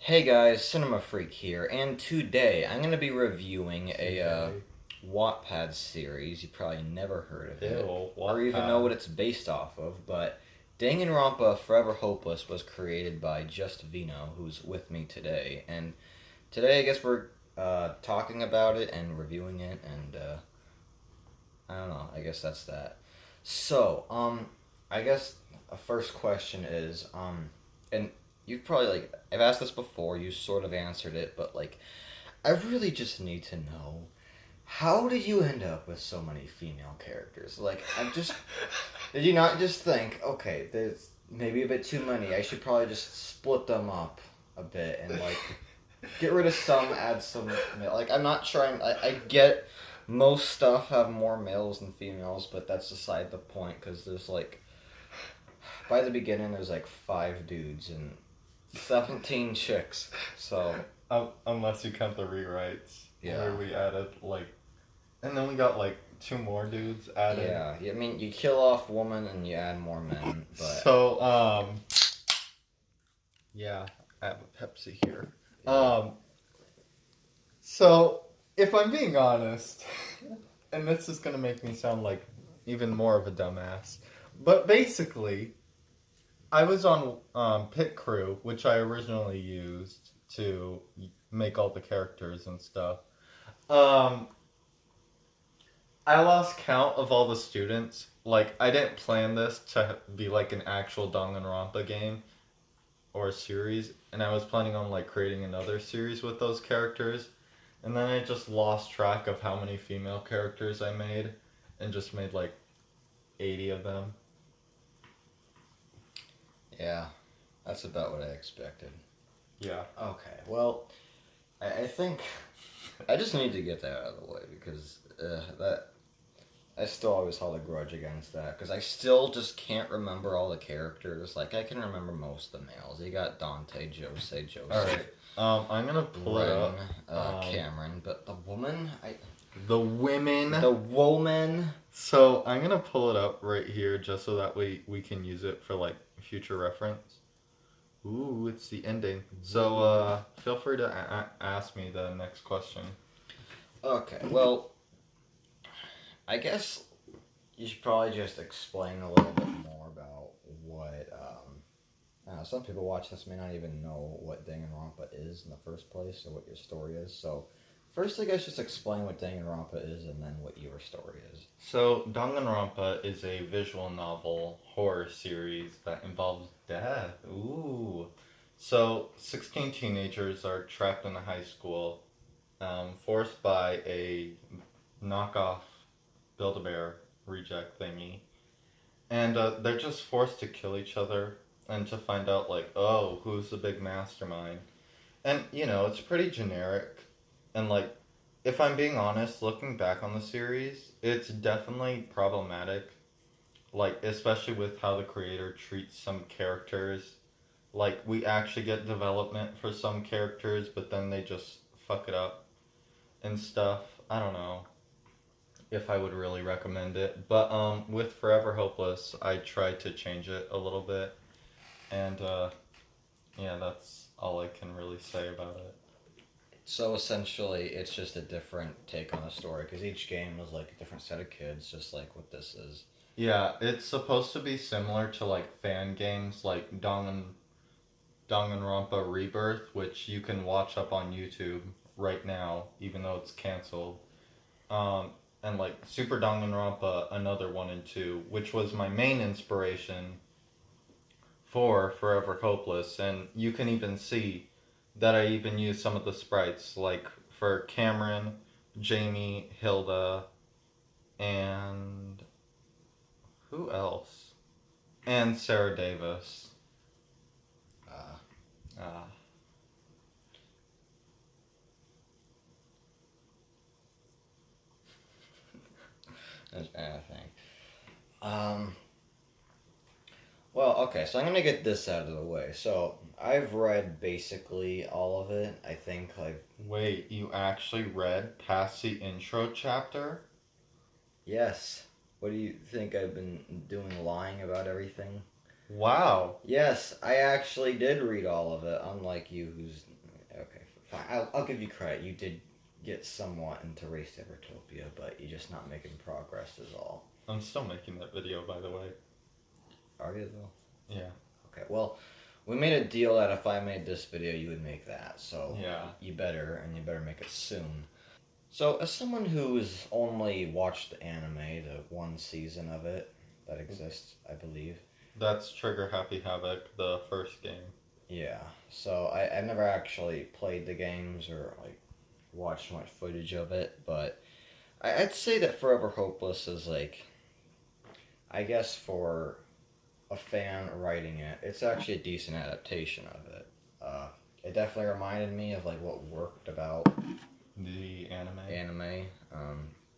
Hey guys, Cinema Freak here, and today I'm going to be reviewing a Wattpad series. You probably never heard of it, Ew, or even know what Wattpad. it's based off of, but Dangonronpa Forever Hopeless was created by Just Vino, who's with me today, and today I guess we're talking about it and reviewing it, and I don't know, I guess that's that. So, I guess a first question is, and you've probably I've asked this before, you sort of answered it, but I really just need to know, how did you end up with so many female characters? Did you not just think, okay, there's maybe a bit too many, I should probably just split them up a bit and get rid of some, add some. I'm not trying. I get most stuff have more males than females, but that's beside the point because there's by the beginning there's like 5 dudes and 17 chicks. So Unless you count the rewrites, yeah, where we added and then we got two more dudes added. yeah. I mean, you kill off women and you add more men, but So yeah, I have a Pepsi here. yeah. So if I'm being honest, and this is gonna make me sound like even more of a dumbass, but basically, I was on Pit Crew, which I originally used to make all the characters and stuff. Um, I lost count of all the students. I didn't plan this to be an actual Danganronpa game or a series, and I was planning on creating another series with those characters, and then I just lost track of how many female characters I made, and just made 80 of them. Yeah, that's about what I expected. Yeah. Okay, well, I think I just need to get that out of the way because that I still always hold a grudge against that because I still just can't remember all the characters. Like I can remember most of the males. You got Dante, Joseph, All right. I'm gonna pull it Ren, up. Cameron, but the woman, The women. the woman. So I'm gonna pull it up right here just so that we can use it for future reference. Ooh, it's the ending. So feel free to ask me the next question. Okay, well, I guess you should probably just explain a little bit more about what. I don't know, some people watch this may not even know what Danganronpa is in the first place or what your story is. So, first, I guess just explain what Danganronpa is and then what your story is. So Danganronpa is a visual novel horror series that involves death. Ooh. So 16 teenagers are trapped in a high school, forced by a knockoff Build-A-Bear reject thingy, and they're just forced to kill each other and to find out oh, who's the big mastermind. And it's pretty generic, and if I'm being honest, looking back on the series, it's definitely problematic, especially with how the creator treats some characters. We actually get development for some characters, but then they just fuck it up and stuff. I don't know if I would really recommend it. But with Forever Hopeless, I tried to change it a little bit. And yeah, that's all I can really say about it. So, essentially, it's just a different take on the story because each game is like a different set of kids, just like what this is. Yeah, it's supposed to be similar to fan games like Danganronpa Rebirth, which you can watch up on YouTube right now, even though it's canceled. And Super Danganronpa, another one and two, which was my main inspiration for Forever Hopeless, and you can even see that I even used some of the sprites, for Cameron, Jamie, Hilda, and who else? And Sarah Davis. Uh, Uh, I think. Um, well, okay, so I'm gonna get this out of the way. So, I've read basically all of it. I think, Wait, you actually read past the intro chapter? yes. What do you think I've been doing, lying about everything? Wow. Yes, I actually did read all of it, unlike you, who's okay. Fine, I'll give you credit. You did get somewhat into Race to Evertopia, but you're just not making progress, is all. I'm still making that video, by the way. Are you though? Yeah. Okay. Well, we made a deal that if I made this video, you would make that. So Yeah. you better, and you better make it soon. So, as someone who's only watched the anime, the one season of it that exists, I believe. That's Trigger Happy Havoc, the first game. Yeah. So I never actually played the games or like watched much footage of it, but I'd say that Forever Hopeless is like, I guess for a fan writing it, it's actually a decent adaptation of it. It definitely reminded me of like what worked about The anime. anime.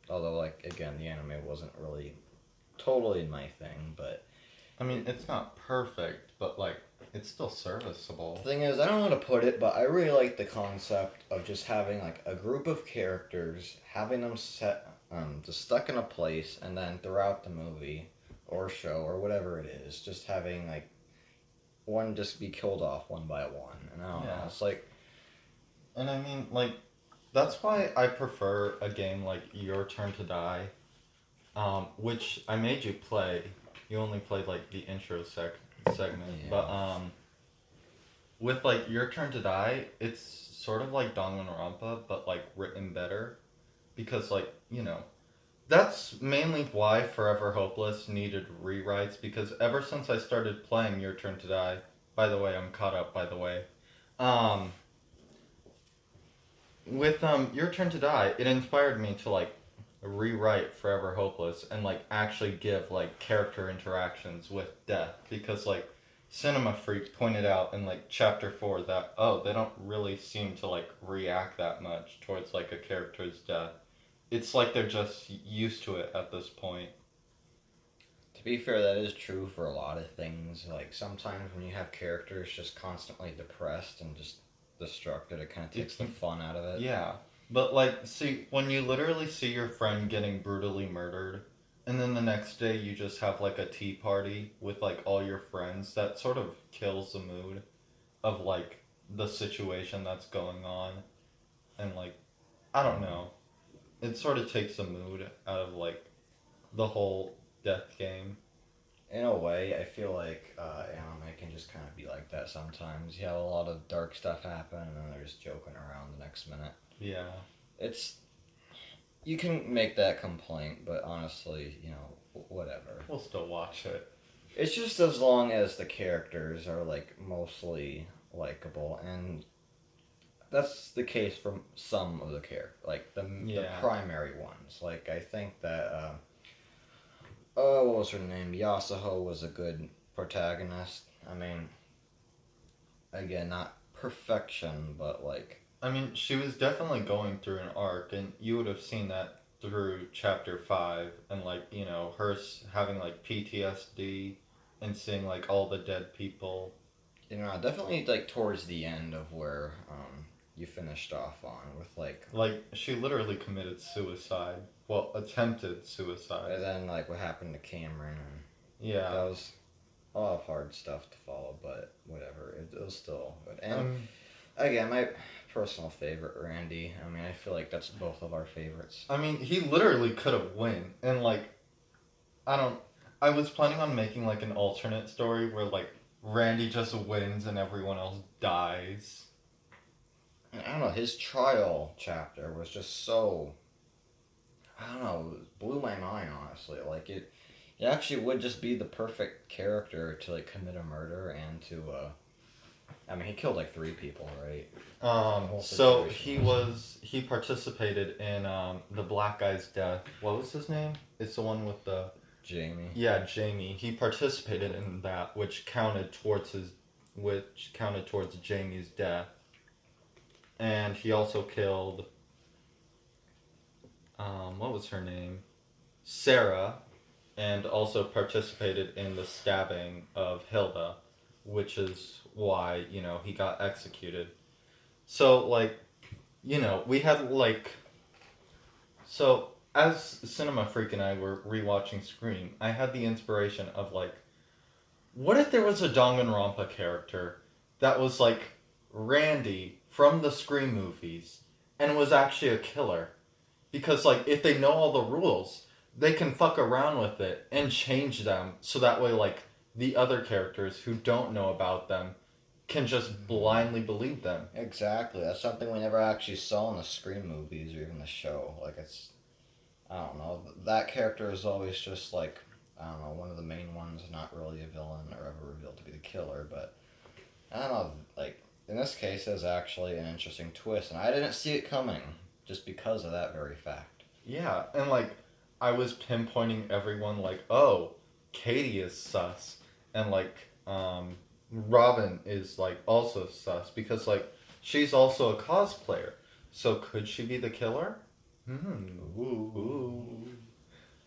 Although like again, the anime wasn't really totally my thing, but I mean, it's not perfect, but like, it's still serviceable. the thing is, I don't know how to put it, but I really like the concept of just having like a group of characters, having them set, just stuck in a place, and then throughout the movie or show or whatever it is, just having like one just be killed off one by one, and I don't know, Yeah. it's like And I mean, like, that's why I prefer a game like Your Turn to Die, which I made you play. You only played like the intro segment, Yeah. but with like Your Turn to Die, it's sort of like Dangonronpa, but like written better, because like that's mainly why Forever Hopeless needed rewrites, because ever since I started playing Your Turn to Die, by the way, I'm caught up. By the way, um, with Your Turn to Die, it inspired me to like rewrite Forever Hopeless and like actually give like character interactions with death, because like Cinema Freak pointed out in like chapter 4 that they don't really seem to like react that much towards like a character's death. It's like they're just used to it at this point. to be fair, that is true for a lot of things. Like sometimes when you have characters just constantly depressed and just destructed, it kind of takes the fun out of it. Yeah. But like, see, when you literally see your friend getting brutally murdered, and then the next day you just have like a tea party with like all your friends, that sort of kills the mood of like the situation that's going on. And like, I don't know. It sort of takes the mood out of like the whole death game. In a way, I feel like anime can just kind of be like that sometimes. You have a lot of dark stuff happen, and then they're just joking around the next minute. Yeah. It's you can make that complaint, but honestly, whatever. We'll still watch it. It's just as long as the characters are like mostly likable, and that's the case for some of the like the Yeah. primary ones. Like I think that what was her name? Yasuho was a good protagonist. I mean, again, not perfection, but like I mean, she was definitely going through an arc, and you would have seen that through chapter 5, and like, her having like PTSD and seeing like all the dead people. definitely like towards the end of where you finished off on with like Like, she literally committed suicide. Well, attempted suicide. and then like what happened to Cameron, and Yeah. that was a lot of hard stuff to follow, but whatever, it was still good. And again, my personal favorite, Randy. I mean, I feel like that's both of our favorites. I mean, he literally could have won, and like, I was planning on making like an alternate story where like Randy just wins and everyone else dies. And I don't know, his trial chapter was just so, I don't know, it blew my mind, honestly. Like it actually would just be the perfect character to like commit a murder and to I mean, he killed like 3 people, right? So situation he participated in the black guy's death. What was his name? It's the one with the Jamie. Yeah, Jamie. He participated in that, which counted towards Jamie's death. And he also killed what was her name? Sarah, and also participated in the stabbing of Hilda, which is why, he got executed. So, like, we had, like... So, as Cinema Freak and I were rewatching Scream, I had the inspiration of, like, What if there was a Dangonronpa character that was like Randy from the Scream movies and was actually a killer? Because like if they know all the rules, they can fuck around with it and change them so that way like the other characters who don't know about them can just blindly believe them. Exactly. That's something we never actually saw in the Scream movies or even the show. Like it's, I don't know. That character is always just like, I don't know, one of the main ones, not really a villain or ever revealed to be the killer. But I don't know. Like in this case, there's actually an interesting twist, and I didn't see it coming just because of that very fact. Yeah, and like I was pinpointing everyone like, oh, Katie is sus, and like Robin is like also sus because like she's also a cosplayer. So could she be the killer? Hmm. Ooh.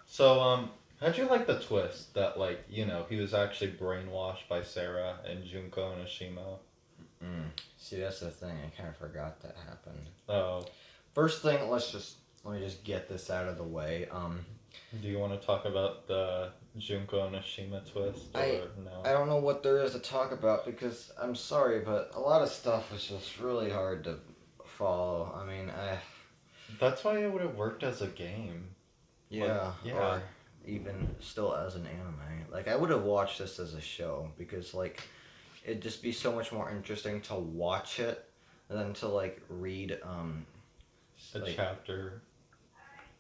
So how'd you like the twist that like he was actually brainwashed by Sarah and Junko and Ashima? See, that's the thing. I kind of forgot that happened. Oh. First thing, let me just get this out of the way. Do you want to talk about the Junko and Ashima twist or no? I don't know what there is to talk about because I'm sorry, but a lot of stuff was just really hard to follow. I mean, That's why it would have worked as a game. yeah, yeah. or even still as an anime. Like I would have watched this as a show because like it'd just be so much more interesting to watch it than to like read A like, chapter.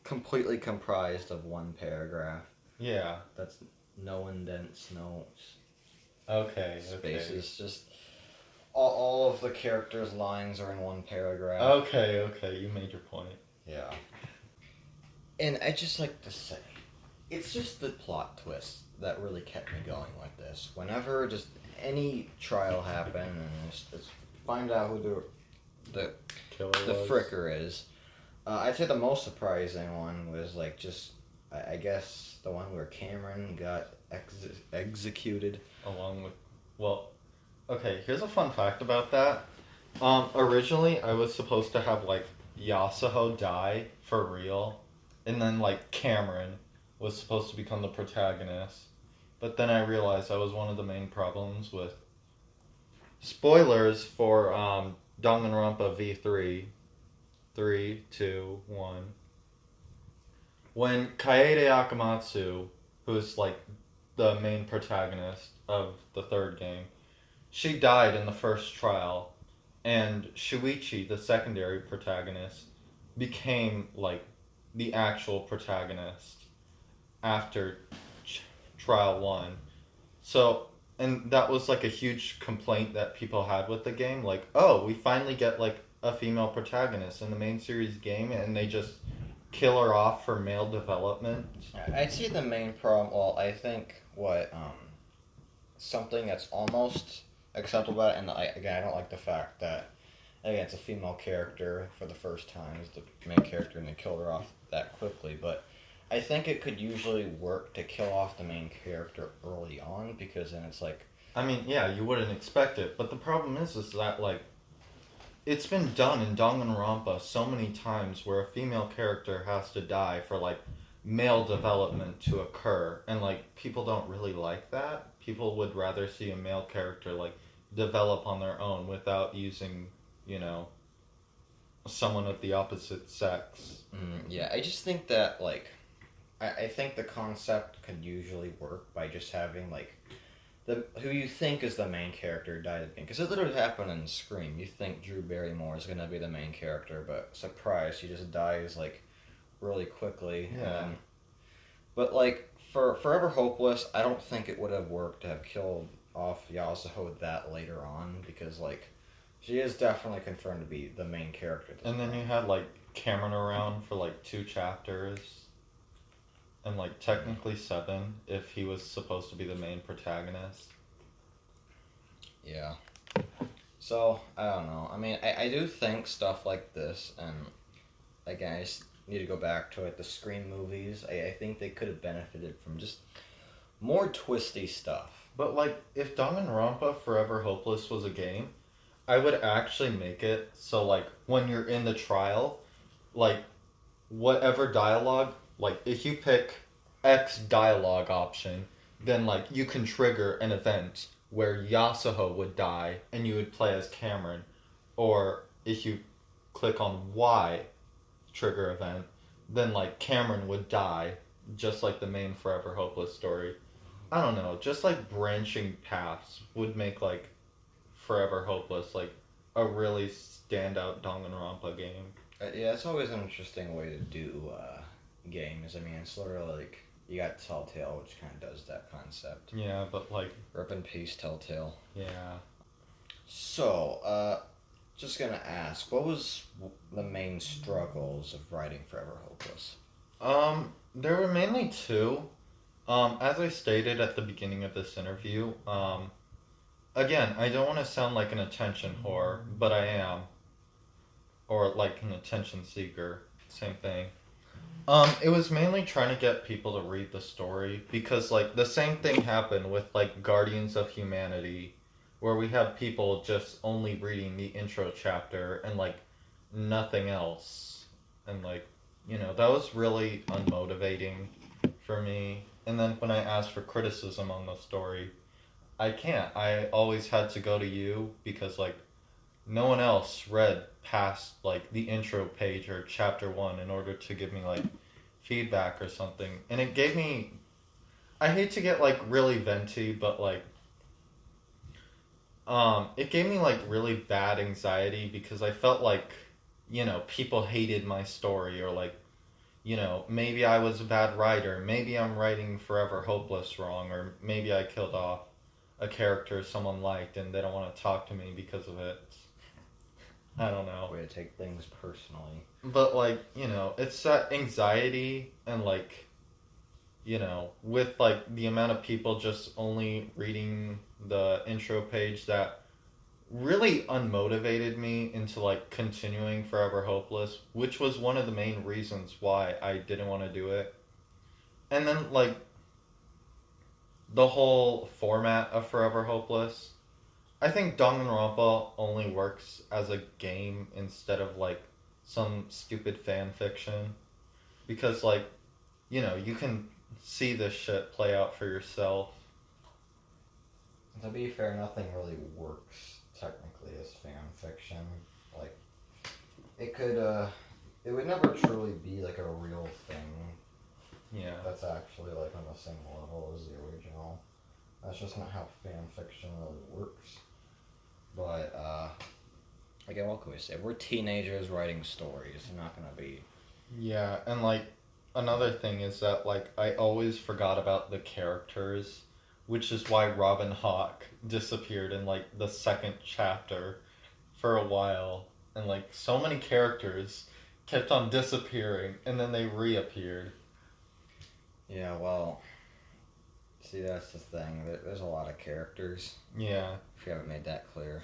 completely comprised of one paragraph. Yeah. That's no indents, no Okay. spaces. Just all of the characters' lines are in one paragraph. Okay. You made your point. Yeah. And I just like to say, it's just the plot twist that really kept me going like this. Whenever just any trial happened and just find out who the Killer the was. fricker is. I'd say the most surprising one was like just I guess the one where Cameron got executed. Along with, well, okay. Here's a fun fact about that. Originally I was supposed to have like Yasuho die for real, and then like Cameron was supposed to become the protagonist. But then I realized that was one of the main problems with spoilers for Danganronpa V3. 3, 2, 1. When Kaede Akamatsu, who's like the main protagonist of the third game, she died in the first trial, and Shuichi, the secondary protagonist, became like the actual protagonist after trial 1. So, and that was like a huge complaint that people had with the game, like, oh, we finally get like a female protagonist in the main series game and they just kill her off for male development. I'd say the main problem, well, I think something that's almost acceptable about it, and again, I don't like the fact that, again, it's a female character for the first time, is the main character, and they kill her off that quickly, but I think it could usually work to kill off the main character early on, because then it's like... I mean, yeah, you wouldn't expect it, but the problem is that, like, it's been done in Danganronpa so many times where a female character has to die for, like, male development to occur, and, like, people don't really like that. People would rather see a male character, like, develop on their own without using, someone of the opposite sex. Yeah, I just think that, like, I think the concept could usually work by just having, like, who you think is the main character die at the beginning. Because it literally happened in Scream. You think Drew Barrymore is going to be the main character, but surprise, she just dies, like, really quickly. Yeah. But, like, for Forever Hopeless, I don't think it would have worked to have killed off Yasuho that later on, because, like, she is definitely confirmed to be the main character. And then you had, like, Cameron around for, like, 2 chapters. And, like, technically 7 if he was supposed to be the main protagonist. Yeah. So, I don't know. I mean, I do think stuff like this, and again, I just need to go back to it, the Scream movies, I think they could have benefited from just more twisty stuff. But, like, if Danganronpa Forever Hopeless was a game, I would actually make it so, like, when you're in the trial, like, whatever dialogue, like, if you pick X dialogue option, then like you can trigger an event where Yasuho would die and you would play as Cameron, or if you click on Y trigger event, then like Cameron would die, just like the main Forever Hopeless story. I don't know, just like branching paths would make like Forever Hopeless like a really standout Danganronpa game. Yeah, it's always an interesting way to do games. I mean, it's literally like you got Telltale, which kind of does that concept. Yeah, but like, Rip in peace, Telltale. yeah. So, just gonna ask, what was the main struggles of writing Forever Hopeless? There were mainly two. As I stated at the beginning of this interview, again, I don't want to sound like an attention whore, but I am. Or like an attention seeker. Same thing. It was mainly trying to get people to read the story because like the same thing happened with like Guardians of Humanity, where we have people just only reading the intro chapter and like nothing else. And like, that was really unmotivating for me. And then when I asked for criticism on the story, I can't. I always had to go to you because like no one else read past like the intro page or chapter 1 in order to give me like feedback or something. And it gave me, I hate to get like really venti, but like it gave me like really bad anxiety because I felt like people hated my story, or like maybe I was a bad writer, maybe I'm writing Forever Hopeless wrong, or maybe I killed off a character someone liked and they don't want to talk to me because of it. I don't know. Way to take things personally. But like, it's that anxiety and like, with like the amount of people just only reading the intro page that really unmotivated me into like continuing Forever Hopeless, which was one of the main reasons why I didn't want to do it. And then like the whole format of Forever Hopeless, I think Danganronpa only works as a game instead of like some stupid fan fiction, because like you can see this shit play out for yourself. To be fair, nothing really works technically as fan fiction. Like, it would never truly be like a real thing. Yeah. That's actually like on the same level as the original. That's just not how fan fiction really works. But, again, what can we say? We're teenagers writing stories. They're not gonna be... Yeah, and like, another thing is that like, I always forgot about the characters, which is why Robin Hawk disappeared in like the second chapter for a while. And like, so many characters kept on disappearing, and then they reappeared. Yeah, well... See, that's the thing. There's a lot of characters. Yeah. If you haven't made that clear.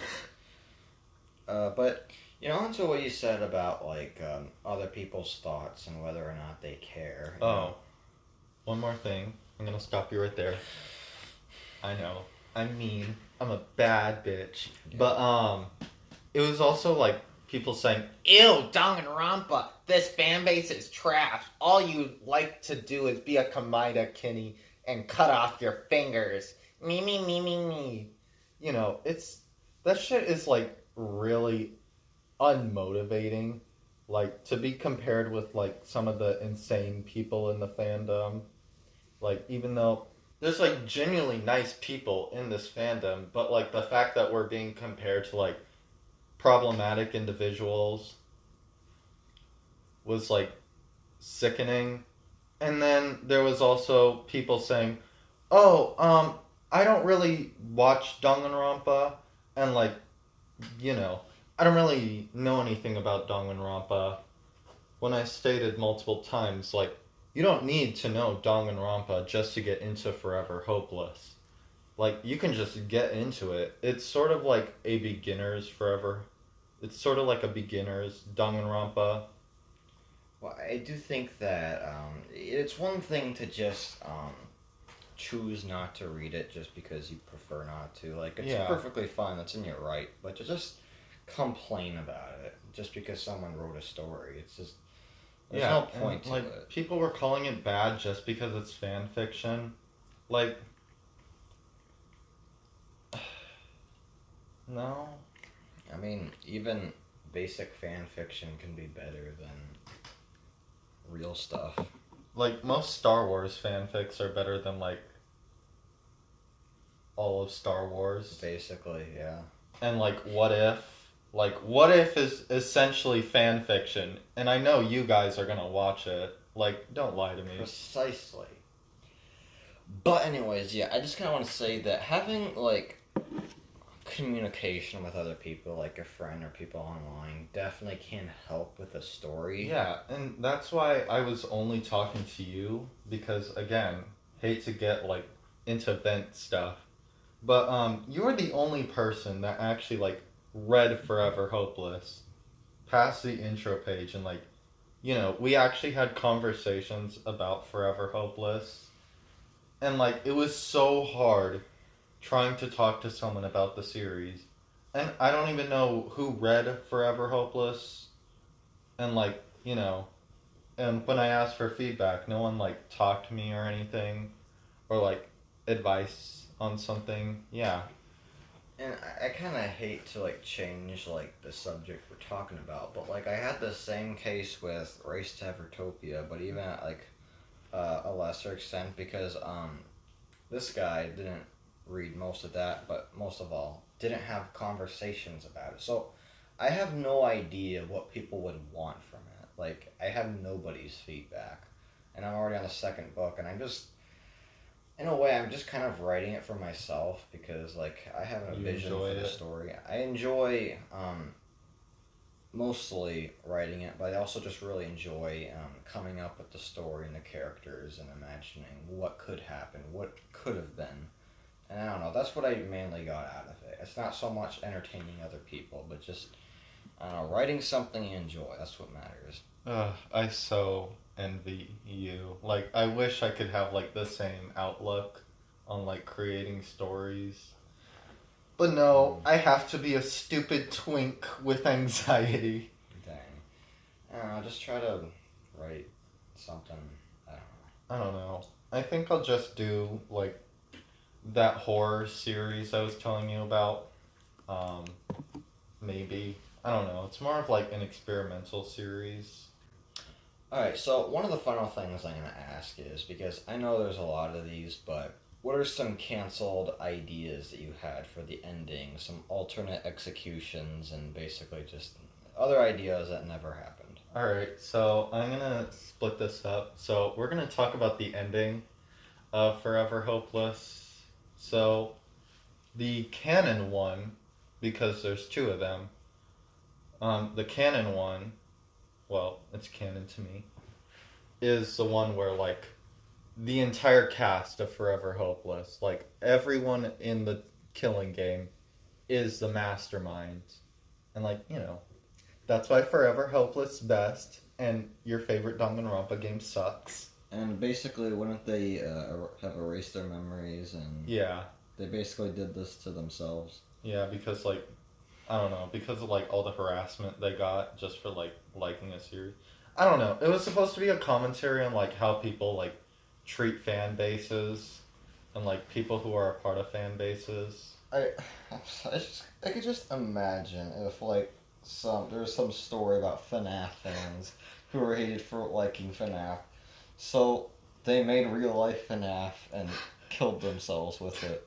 But, onto what you said about, like, other people's thoughts and whether or not they care. One more thing. I'm gonna stop you right there. I know. I'm mean. I'm a bad bitch. Yeah. But, it was also, like, people saying, "Ew, Danganronpa, this fan base is trash. All you like to do is be a Kamida Kinney and cut off your fingers. Me, me, me, me, me." that shit is, like, really unmotivating. Like, to be compared with, like, some of the insane people in the fandom. Like, even though there's, like, genuinely nice people in this fandom, but, like, the fact that we're being compared to, like, problematic individuals was, like, sickening. And then there was also people saying, I don't really watch Danganronpa, and like, I don't really know anything about Danganronpa, when I stated multiple times, like, you don't need to know Danganronpa just to get into Forever Hopeless. Like, you can just get into it. It's sort of like a beginner's It's sort of like a beginner's Danganronpa. Well, I do think that it's one thing to just choose not to read it just because you prefer not to. Like, it's perfectly fine. That's in your right. But to just complain about it just because someone wrote a story, it's just... There's no point to like, it. People were calling it bad just because it's fan fiction. Like, No. I mean, even basic fan fiction can be better than real stuff. Like, most Star Wars fanfics are better than, like, all of Star Wars. Basically, yeah. And, like, What If? Like, What If is essentially fan fiction. And I know you guys are gonna watch it. Like, don't lie to me. Precisely. But anyways, yeah, I just kind of want to say that having, like, communication with other people, like a friend or people online, definitely can help with the story. Yeah, and that's why I was only talking to you. Because, again, hate to get, like, into vent stuff. But, you're the only person that actually, like, read Forever Hopeless past the intro page and, like, you know, we actually had conversations about Forever Hopeless. And, like, it was so hard trying to talk to someone about the series. And I don't even know who read Forever Hopeless. And, like, you know, and when I asked for feedback, no one, like, talked to me or anything. Or, like, advice on something. Yeah. And I kind of hate to, like, change, like, the subject we're talking about, but, like, I had the same case with Race to Evertopia, but even at, like, a lesser extent, because, this guy didn't read most of that, but most of all, didn't have conversations about it. So, I have no idea what people would want from it. Like, I have nobody's feedback, and I'm already on the second book, and I'm just, in a way, I'm just kind of writing it for myself because, like, I have a You vision enjoy for the it? story. I enjoy mostly writing it, but I also just really enjoy coming up with the story and the characters and imagining what could happen, what could have been. And I don't know, that's what I mainly got out of it. It's not so much entertaining other people, but just, I don't know, writing something you enjoy. That's what matters. I so envy you. Like, I wish I could have, like, the same outlook on, like, creating stories. But no, I have to be a stupid twink with anxiety. Dang. I don't know, just try to write something, I don't know. I don't know. I think I'll just do, like, that horror series I was telling you about. Maybe. I don't know. It's more of, like, an experimental series. Alright, so one of the final things I'm going to ask is, because I know there's a lot of these, but what are some canceled ideas that you had for the ending? Some alternate executions and basically just other ideas that never happened. Alright, so I'm gonna split this up. So we're gonna talk about the ending of Forever Hopeless. So the canon one, because there's two of them, the canon one, well, it's canon to me, is the one where, like, the entire cast of Forever Hopeless, like, everyone in the killing game is the mastermind. And, like, you know, that's why Forever Hopeless best, and your favorite Dangonronpa game sucks. And basically, wouldn't they have erased their memories and Yeah, they basically did this to themselves? yeah, because, like, I don't know, because of, like, all the harassment they got just for, like, liking a series. I don't know. It was supposed to be a commentary on, like, how people, like, treat fan bases and, like, people who are a part of fan bases. I could just imagine if, like, there's some story about FNAF fans who were hated for liking FNAF, so they made real life FNAF and killed themselves with it.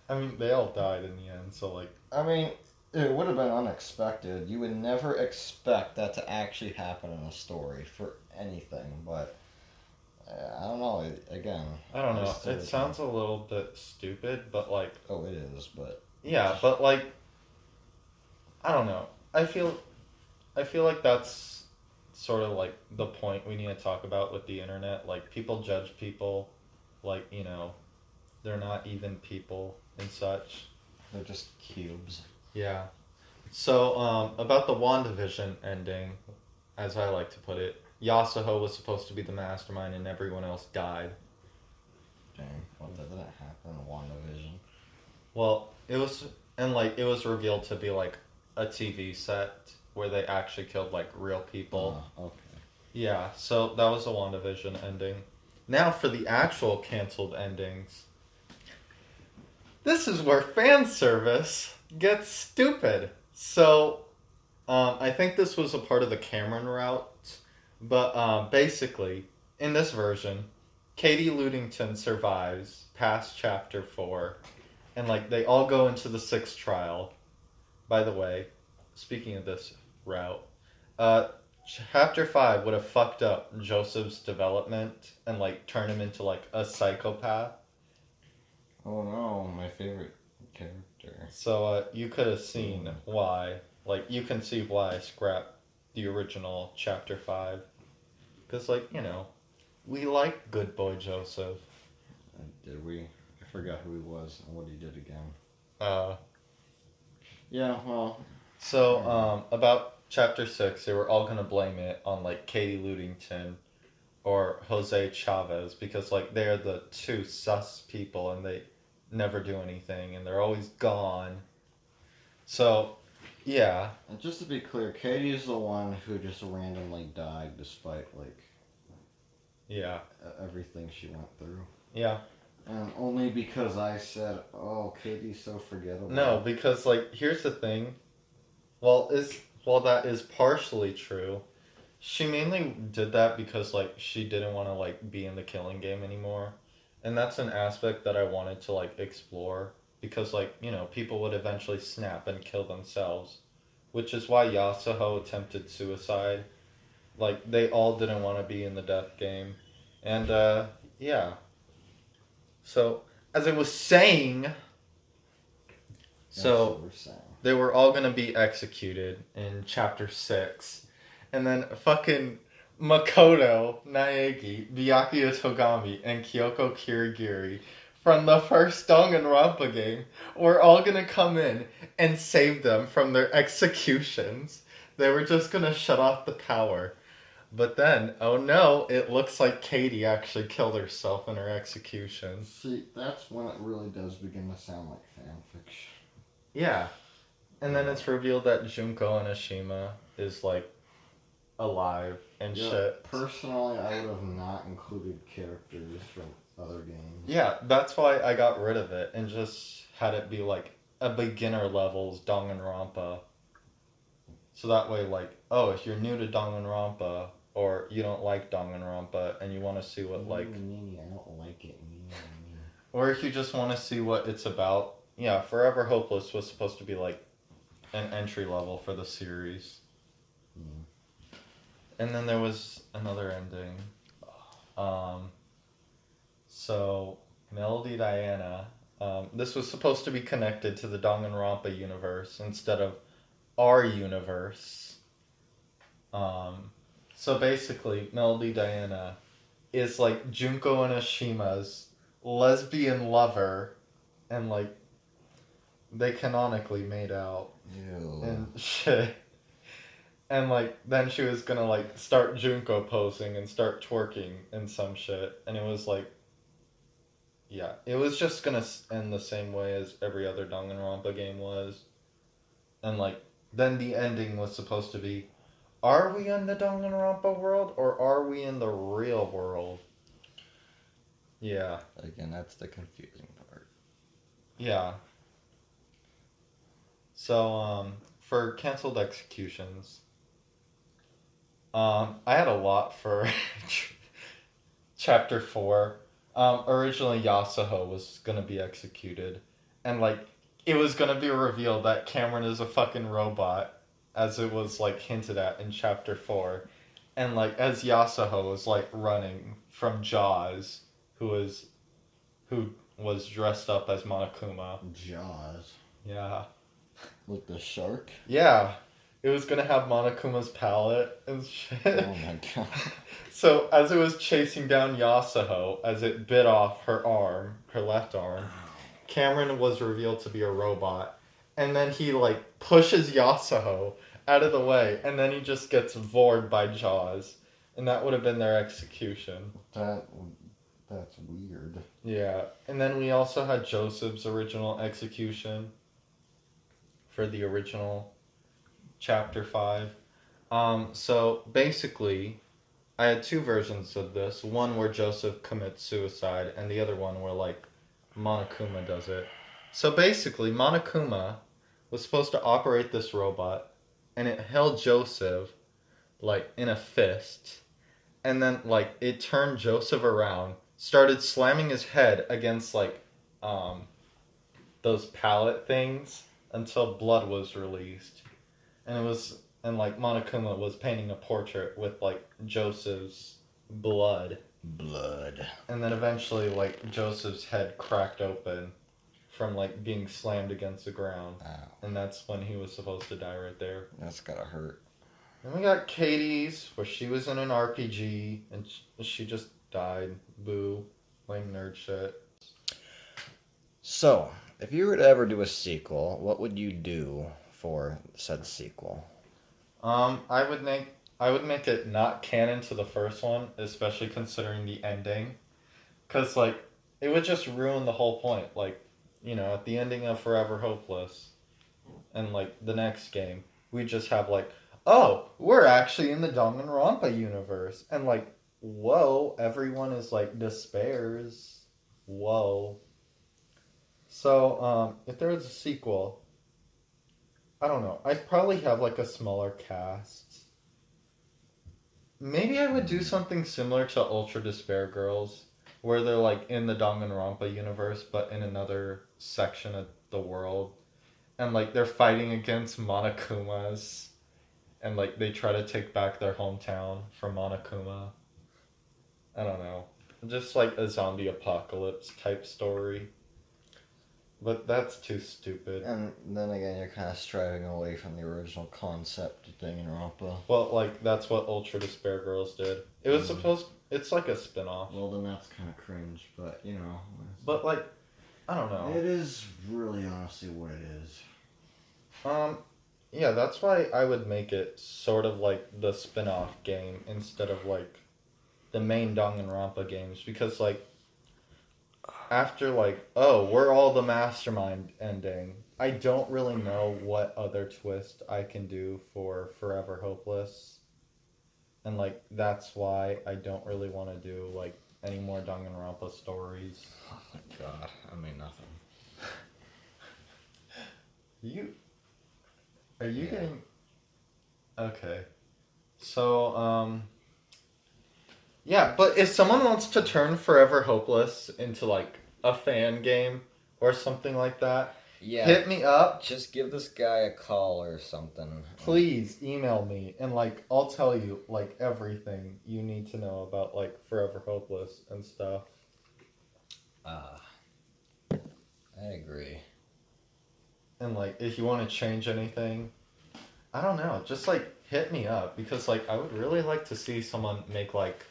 I mean, they all died in the end, so, like... I mean, it would have been unexpected. You would never expect that to actually happen in a story for anything, but I don't know. Again, I don't know. It sounds a little bit stupid, but, like... Oh, it is, but... Yeah, but, like... I don't know. I feel like that's sort of, like, the point we need to talk about with the internet. Like, people judge people like, you know, they're not even people and such. They're just cubes. Yeah. So, about the WandaVision ending, as I like to put it, Yasuho was supposed to be the mastermind and everyone else died. Dang, what didn't happen in WandaVision? Well, it was revealed to be, like, a TV set where they actually killed, like, real people. Okay. Yeah, so that was the WandaVision ending. Now for the actual canceled endings. This is where fan service gets stupid. So, I think this was a part of the Cameron route, but basically, in this version, Katie Ludington survives past chapter 4, and like they all go into the 6th trial. By the way, speaking of this route, uh, chapter 5 would have fucked up Joseph's development and like turned him into like a psychopath. Oh no, my favorite character. So you could have seen why. Like you can see why I scrapped the original chapter 5. Because like, you know, we like good boy Joseph. Did we? I forgot who he was and what he did again. Uh, Yeah, well. so about chapter 6, they were all gonna blame it on like Katie Ludington or Jose Chavez because like they're the two sus people and they never do anything and they're always gone. So, yeah. And just to be clear, Katie is the one who just randomly died despite, like, Yeah. everything she went through. Yeah. And only because I said, oh, Katie's so forgettable. No, because like here's the thing. While that is partially true, she mainly did that because like she didn't want to like be in the killing game anymore. And that's an aspect that I wanted to like explore because like, you know, people would eventually snap and kill themselves, which is why Yasuho attempted suicide. Like they all didn't want to be in the death game. And yeah. So, as I was saying, That's what we're saying. they were all going to be executed in chapter 6. And then fucking Makoto, Naegi, Byakuya Togami, and Kyoko Kirigiri from the first Dangonronpa game were all going to come in and save them from their executions. They were just going to shut off the power. But then, oh no, it looks like Katie actually killed herself in her execution. See, that's when it really does begin to sound like fanfiction. Yeah. And then it's revealed that Junko Onishima is like alive and shit. Personally, I would have not included characters from other games. Yeah, that's why I got rid of it and just had it be like a beginner levels Danganronpa. So that way, like, oh, if you're new to Danganronpa or you don't like Danganronpa and you want to see what like, I don't like it. or if you just want to see what it's about, yeah, Forever Hopeless was supposed to be like an entry level for the series. And then there was another ending. So Melody Diana, this was supposed to be connected to the Danganronpa universe instead of our universe. So basically, Melody Diana is like Junko Onishima's lesbian lover, and like they canonically made out Ew. and shit. And like then she was gonna like start Junko posing and start twerking and some shit, and it was like, yeah, it was just gonna end the same way as every other Danganronpa game was, and like then the ending was supposed to be, are we in the Danganronpa world or are we in the real world? Yeah. Again, that's the confusing part. Yeah. So for canceled executions, I had a lot for chapter 4. Originally Yasuho was gonna be executed, and like it was gonna be revealed that Cameron is a fucking robot, as it was like hinted at in chapter 4, and like as Yasuho was like running from Jaws, who was dressed up as Monokuma. Jaws. Yeah. Like the shark? Yeah. It was gonna have Monokuma's palette and shit. Oh my god. So as it was chasing down Yasuho, as it bit off her arm, her left arm, Cameron was revealed to be a robot. And then he like pushes Yasuho out of the way, and then he just gets vored by Jaws. And that would have been their execution. That's weird. Yeah. And then we also had Joseph's original execution for the original chapter 5. So basically, I had two versions of this. One where Joseph commits suicide, and the other one where like Monokuma does it. So basically, Monokuma was supposed to operate this robot, and it held Joseph, like, in a fist, and then, like, it turned Joseph around, started slamming his head against, like, those pallet things until blood was released. And like, Monokuma was painting a portrait with, like, Joseph's blood. Blood. And then eventually, like, Joseph's head cracked open from, like, being slammed against the ground. Ow. And that's when he was supposed to die right there. That's gotta hurt. Then we got Katie's, where she was in an RPG, and she just died. Boo. Lame nerd shit. So, if you were to ever do a sequel, what would you do for said sequel? I would make it not canon to the first one, especially considering the ending. Because, like, it would just ruin the whole point. Like, you know, at the ending of Forever Hopeless, and, like, the next game, we just have, like, oh, we're actually in the Dangonronpa universe. And, like, whoa, everyone is, like, despairs. Whoa. So, if there was a sequel, I don't know. I'd probably have, like, a smaller cast. Maybe I would do something similar to Ultra Despair Girls, where they're, like, in the Danganronpa universe, but in another section of the world. And, like, they're fighting against Monokumas, and, like, they try to take back their hometown from Monokuma. I don't know. Just, like, a zombie apocalypse type story. But that's too stupid. And then again, you're kind of striving away from the original concept of Danganronpa. Well, like, that's what Ultra Despair Girls did. It was it's like a spin-off. Well, then that's kind of cringe, but you know. But, like, I don't know. It is really honestly what it is. Yeah, that's why I would make it sort of like the spin-off game instead of, like, the main Danganronpa games. Because, like, after, like, oh, we're all the mastermind ending, I don't really know what other twist I can do for Forever Hopeless. And, like, that's why I don't really want to do, like, any more Danganronpa stories. Oh my god, I mean nothing. Are you Yeah. getting... Okay. So, yeah, but if someone wants to turn Forever Hopeless into, like, a fan game or something like that, Yeah, hit me up. just give this guy a call or something. Please email me, and, like, I'll tell you, like, everything you need to know about, like, Forever Hopeless and stuff. I agree. And, like, if you want to change anything, I don't know, just, like, hit me up, because, like, I would really like to see someone make, like,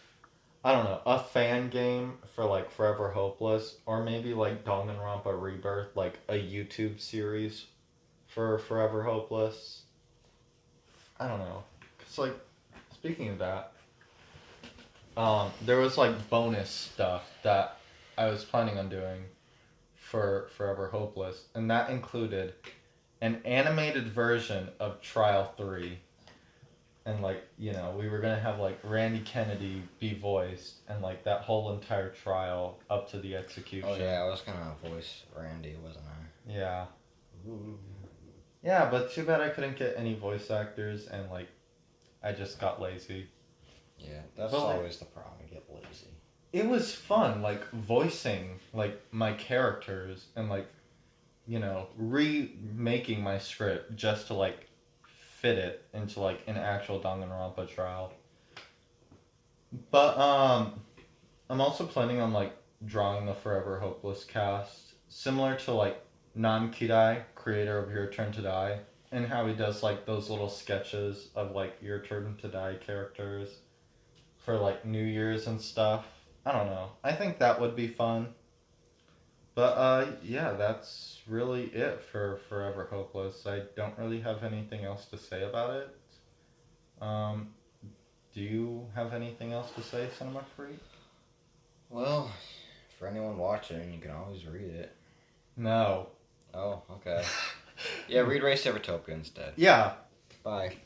I don't know, a fan game for, like, Forever Hopeless, or maybe, like, Danganronpa Rebirth, like, a YouTube series for Forever Hopeless. I don't know. Because, like, speaking of that, there was, like, bonus stuff that I was planning on doing for Forever Hopeless, and that included an animated version of Trial 3. And, like, you know, we were going to have, like, Randy Kennedy be voiced, and, like, that whole entire trial up to the execution. Oh yeah, I was gonna voice Randy, wasn't I? Yeah. Yeah, but too bad I couldn't get any voice actors, and, like, I just got lazy. Yeah, that's But, like, always the problem, you get lazy. It was fun, like, voicing, like, my characters, and, like, you know, remaking my script just to, like, fit it into, like, an actual Danganronpa trial. But, I'm also planning on, like, drawing the Forever Hopeless cast, similar to, like, Nan-Kidai, creator of Your Turn to Die, and how he does, like, those little sketches of, like, Your Turn to Die characters for, like, New Year's and stuff. I don't know. I think that would be fun. But, yeah, that's really it for Forever Hopeless. I don't really have anything else to say about it. Do you have anything else to say, Cinema Freak? Well, for anyone watching, you can always read it. No. Oh, okay. Yeah, read Race to Evertopia instead. Yeah. Bye.